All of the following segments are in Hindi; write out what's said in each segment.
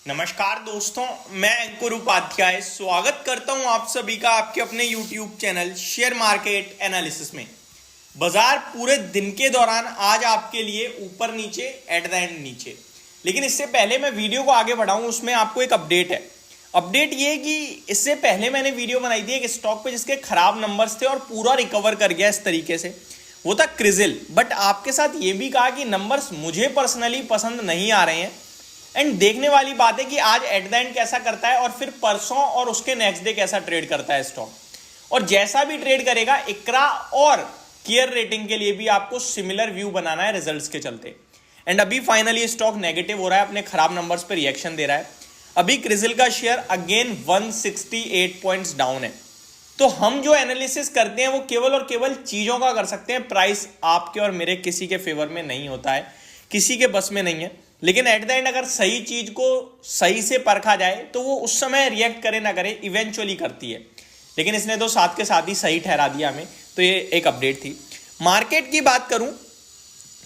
नमस्कार दोस्तों, मैं अंकुर उपाध्याय स्वागत करता हूं आप सभी का आपके अपने YouTube channel share market analysis में। बाजार पूरे दिन के दौरान आज आपके लिए ऊपर नीचे एट द एंड नीचे, लेकिन इससे पहले मैं वीडियो को आगे बढ़ाऊं उसमें आपको एक अपडेट है। अपडेट ये कि इससे पहले मैंने वीडियो बनाई थी एक स्टॉक पे जिसके खराब नंबर्स थे और पूरा रिकवर कर गया इस तरीके से, वो था क्रिजिल। बट आपके साथ ये भी कहा कि नंबर्स मुझे पर्सनली पसंद नहीं आ रहे हैं एंड देखने वाली बात है कि आज एट द एंड कैसा करता है और फिर परसों और उसके नेक्स्ट डे कैसा ट्रेड करता है स्टॉक। और जैसा भी ट्रेड करेगा इकरा और केयर रेटिंग के लिए भी आपको सिमिलर व्यू बनाना है रिजल्ट्स के चलते। एंड अभी फाइनली स्टॉक नेगेटिव हो रहा है, अपने खराब नंबर्स पर रिएक्शन दे रहा है। अभी क्रिजिल का शेयर अगेन 168 पॉइंट्स डाउन है। तो हम जो एनालिसिस करते हैं वो केवल और केवल चीजों का कर सकते हैं, प्राइस आपके और मेरे किसी के फेवर में नहीं होता है, किसी के बस में नहीं है। लेकिन एट द एंड अगर सही चीज को सही से परखा जाए तो वो उस समय रिएक्ट करे ना करे इवेंचुअली करती है। लेकिन इसने तो साथ के साथ ही सही ठहरा दिया हमें, तो ये एक अपडेट थी। मार्केट की बात करूं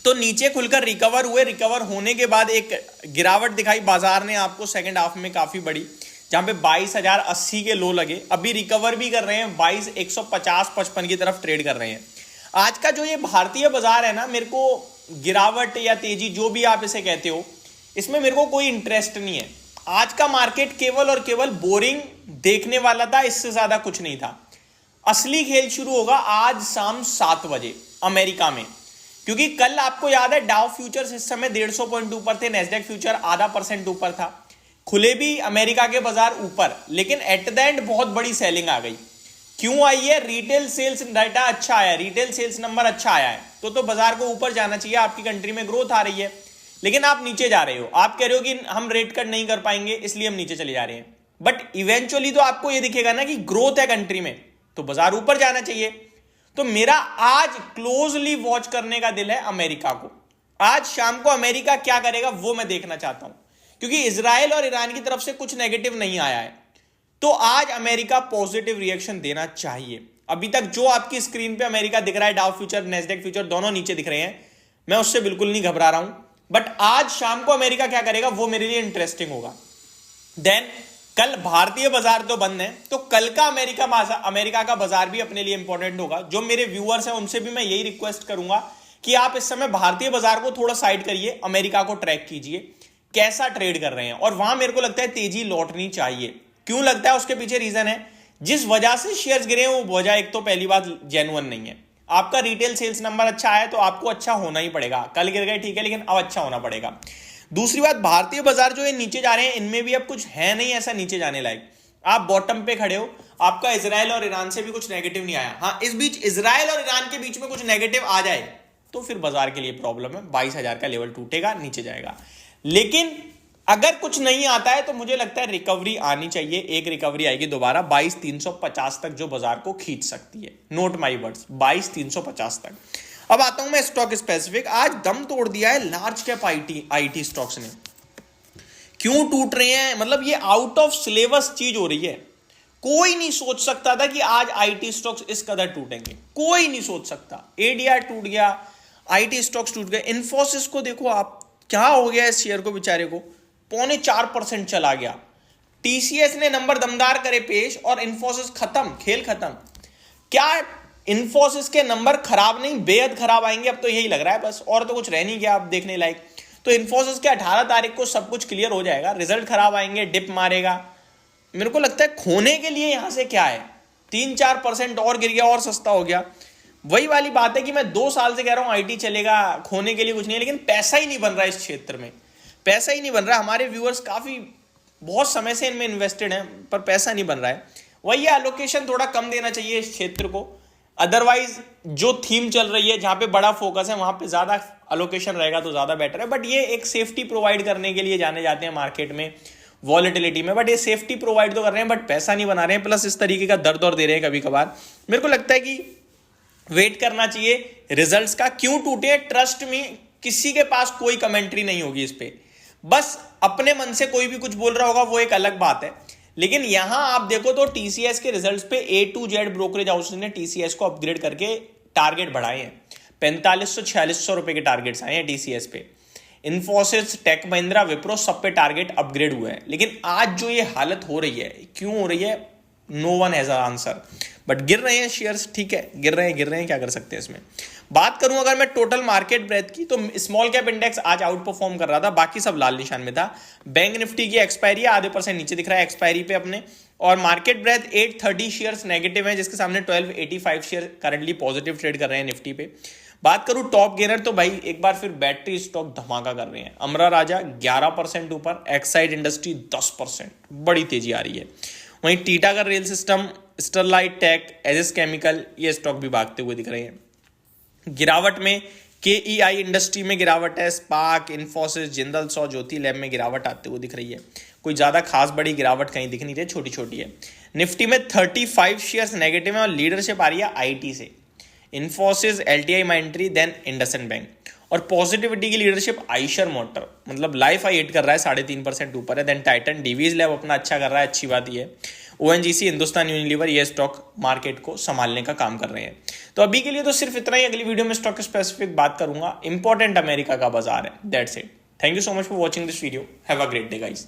तो नीचे खुलकर रिकवर हुए, रिकवर होने के बाद एक गिरावट दिखाई बाजार ने आपको सेकंड हाफ में काफी बड़ी, जहां पे 22,080 के लो लगे। अभी रिकवर भी कर रहे हैं, 22,150-55 की तरफ ट्रेड कर रहे हैं। आज का जो ये भारतीय बाजार है ना, मेरे को गिरावट या तेजी जो भी आप इसे कहते हो, इसमें मेरे को कोई इंटरेस्ट नहीं है। आज का मार्केट केवल और केवल बोरिंग देखने वाला था, इससे ज्यादा कुछ नहीं था। असली खेल शुरू होगा आज शाम 7 बजे अमेरिका में, क्योंकि कल आपको याद है डाउ फ्यूचर्स इस समय 150 पॉइंट ऊपर थे, नेस्डेक फ्यूचर आधा % ऊपर था। खुले भी अमेरिका के बाजार ऊपर, लेकिन एट द एंड बहुत बड़ी सेलिंग आ गई। क्यों आई है? रिटेल सेल्स डाटा अच्छा आया, रिटेल सेल्स नंबर अच्छा आया है, तो बाजार को ऊपर जाना चाहिए। आपकी कंट्री में ग्रोथ आ रही है, लेकिन आप नीचे जा रहे हो। आप कह रहे हो कि हम रेट कट नहीं कर पाएंगे इसलिए हम नीचे चले जा रहे हैं, बट इवेंचुअली तो आपको यह दिखेगा ना कि ग्रोथ है कंट्री में, तो बाजार ऊपर जाना चाहिए। तो मेरा आज क्लोजली वॉच करने का दिल है अमेरिका को। आज शाम को अमेरिका क्या करेगा वो मैं देखना चाहता हूं, क्योंकि इजराइल और ईरान की तरफ से कुछ नेगेटिव नहीं आया है। तो आज अमेरिका पॉजिटिव रिएक्शन देना चाहिए। अभी तक जो आपकी स्क्रीन पे अमेरिका दिख रहा है, डाउ फ्यूचर नेस्डेक फ्यूचर दोनों नीचे दिख रहे हैं, मैं उससे बिल्कुल नहीं घबरा रहा हूं। बट आज शाम को अमेरिका क्या करेगा वो मेरे लिए इंटरेस्टिंग होगा। देन कल भारतीय बाजार तो बंद है, तो कल का अमेरिका का बाजार भी अपने लिए इंपॉर्टेंट होगा। जो मेरे व्यूअर्स हैं उनसे भी मैं यही रिक्वेस्ट करूंगा कि आप इस समय भारतीय बाजार को थोड़ा साइड करिए, अमेरिका को ट्रैक कीजिए कैसा ट्रेड कर रहे हैं। और वहां मेरे को लगता है तेजी लौटनी चाहिए। क्यों लगता है? उसके पीछे रीजन है, जिस वजह से शेयर्स गिरे हैं वो वजह एक तो पहली बात जेन्युइन नहीं है। आपका रिटेल सेल्स नंबर अच्छा है तो आपको अच्छा होना ही पड़ेगा। कल गिर गए ठीक है, लेकिन अब अच्छा होना पड़ेगा। दूसरी बात, भारतीय बाजार जो है नीचे जा रहे हैं, इनमें भी अब कुछ है नहीं ऐसा नीचे जाने लायक। आप बॉटम पे खड़े हो, आपका इजराइल और ईरान से भी कुछ नेगेटिव नहीं आया। हाँ, इस बीच इजराइल और ईरान के बीच में कुछ नेगेटिव आ जाए तो फिर बाजार के लिए प्रॉब्लम है, 22,000 का लेवल टूटेगा, नीचे जाएगा। लेकिन अगर कुछ नहीं आता है तो मुझे लगता है रिकवरी आनी चाहिए। एक रिकवरी आएगी दोबारा 22,350 तक, जो बाजार को खींच सकती है। नोट माई वर्ड्स, 22,350 तक। अब आता हूं मैं स्टॉक स्पेसिफिक। आज दम तोड़ दिया है लार्ज कैप आईटी स्टॉक्स ने। क्यों टूट रहे हैं? मतलब ये आउट ऑफ सिलेबस चीज हो रही है। कोई नहीं सोच सकता था कि आज आईटी स्टॉक्स इस कदर टूटेंगे, कोई नहीं सोच सकता। एडीआर टूट गया, आईटी स्टॉक्स टूट गए। इन्फोसिस को देखो आप, क्या हो गया इस शेयर को बेचारे को, 3.25% चला गया। टीसीएस ने नंबर दमदार करे पेश और इन्फोसिस खत्म, खेल खत्म। क्या इन्फोसिस के नंबर खराब नहीं, बेहद खराब आएंगे अब तो यही लग रहा है बस, और तो कुछ रह नहीं गया अब देखने लायक। तो इन्फोसिस के 18 तारीख को सब कुछ क्लियर हो जाएगा, रिजल्ट खराब आएंगे, डिप मारेगा। मेरे को लगता है खोने के लिए यहां से क्या है, 3-4% और गिर गया और सस्ता हो गया। वही वाली बात है कि मैं 2 साल से कह रहा हूं आईटी चलेगा, खोने के लिए कुछ नहीं है, लेकिन पैसा ही नहीं बन रहा इस क्षेत्र में, पैसा ही नहीं बन रहा। हमारे व्यूअर्स काफी बहुत समय से इनमें इन्वेस्टेड हैं, पर पैसा नहीं बन रहा है। वही एलोकेशन थोड़ा कम देना चाहिए इस क्षेत्र को। अदरवाइज जो थीम चल रही है, जहां पे बड़ा फोकस है, वहां पे ज्यादा एलोकेशन रहेगा तो ज्यादा बेटर है। बट ये एक सेफ्टी प्रोवाइड करने के लिए जाने जाते हैं मार्केट में, वॉलेटिलिटी में। बट ये सेफ्टी प्रोवाइड तो कर रहे हैं बट पैसा नहीं बना रहे हैं, प्लस इस तरीके का दर्द और दे रहे हैं कभी कभार। मेरे को लगता है कि वेट करना चाहिए रिजल्ट्स का। क्यों टूटे? ट्रस्ट में किसी के पास कोई कमेंट्री नहीं होगी इस पे, बस अपने मन से कोई भी कुछ बोल रहा होगा, वो एक अलग बात है। लेकिन यहां आप देखो तो टीसीएस के रिजल्ट्स पे ए टू जेड ब्रोकरेज हाउस ने टीसीएस को अपग्रेड करके टारगेट बढ़ाए हैं। 4500-4600 रुपए के टारगेट्स आए हैं टीसीएस पे। इन्फोसिस, टेक महिंद्रा, विप्रो, सब पे टारगेट अपग्रेड हुए हैं। लेकिन आज जो ये हालत हो रही है, क्यों हो रही है, no one has answer. But गिर रहे हैं शेयर्स, ठीक है, गिर रहे हैं, क्या कर सकते हैं इसमें। बात करूं अगर मैं टोटल मार्केट ब्रेथ की, तो स्मॉल कैप इंडेक्स आज आउट परफॉर्म कर रहा था, बाकी सब लाल निशान में था। बैंक निफ्टी की एक्सपायरी आधे % नीचे दिख रहा है एक्सपायरी पे अपने, और मार्केट ब्रेथ 830 शेयर्स नेगेटिव है, जिसके सामने 1285 शेयर करंटली पॉजिटिव ट्रेड कर रहे हैं निफ्टी पे। बात करूं टॉप गेनर, तो भाई एक बार फिर बैटरी स्टॉक धमाका कर रहे हैं। अमरा राजा 11% ऊपर, एक्साइड इंडस्ट्री 10%, बड़ी तेजी आ रही है। वहीं Titagarh rail system, Sterlite tech, Aegis chemical, ये स्टॉक भी भागते हुए दिख रहे हैं। गिरावट में केईआई इंडस्ट्री में गिरावट है, स्पार्क, इन्फोसिस, जिंदल सौ, ज्योति लैब में गिरावट आते हुए दिख रही है। कोई ज़्यादा खास बड़ी गिरावट कहीं दिख नहीं रही, छोटी छोटी है। निफ्टी में 35 शेयर्स नेगेटिव है और लीडरशिप आ रही है आईटी से, Infosys, LTI Mindtree, then IndusInd bank. और पॉजिटिविटी की लीडरशिप आइशर मोटर, मतलब लाइफ आई 8 कर रहा है, 3.5% ऊपर है। देन टाइटन, डीवीज लैब अपना अच्छा कर रहा है, अच्छी बात ये है। ओएनजीसी, हिंदुस्तान यूनिलीवर, ये स्टॉक मार्केट को संभालने का काम कर रहे हैं। तो अभी के लिए तो सिर्फ इतना ही, अगली वीडियो में स्टॉक स्पेसिफिक बात करूंगा। इंपॉर्टेंट अमेरिका का बाजार है, that's it. Thank you so much for watching this video, have a great day guys.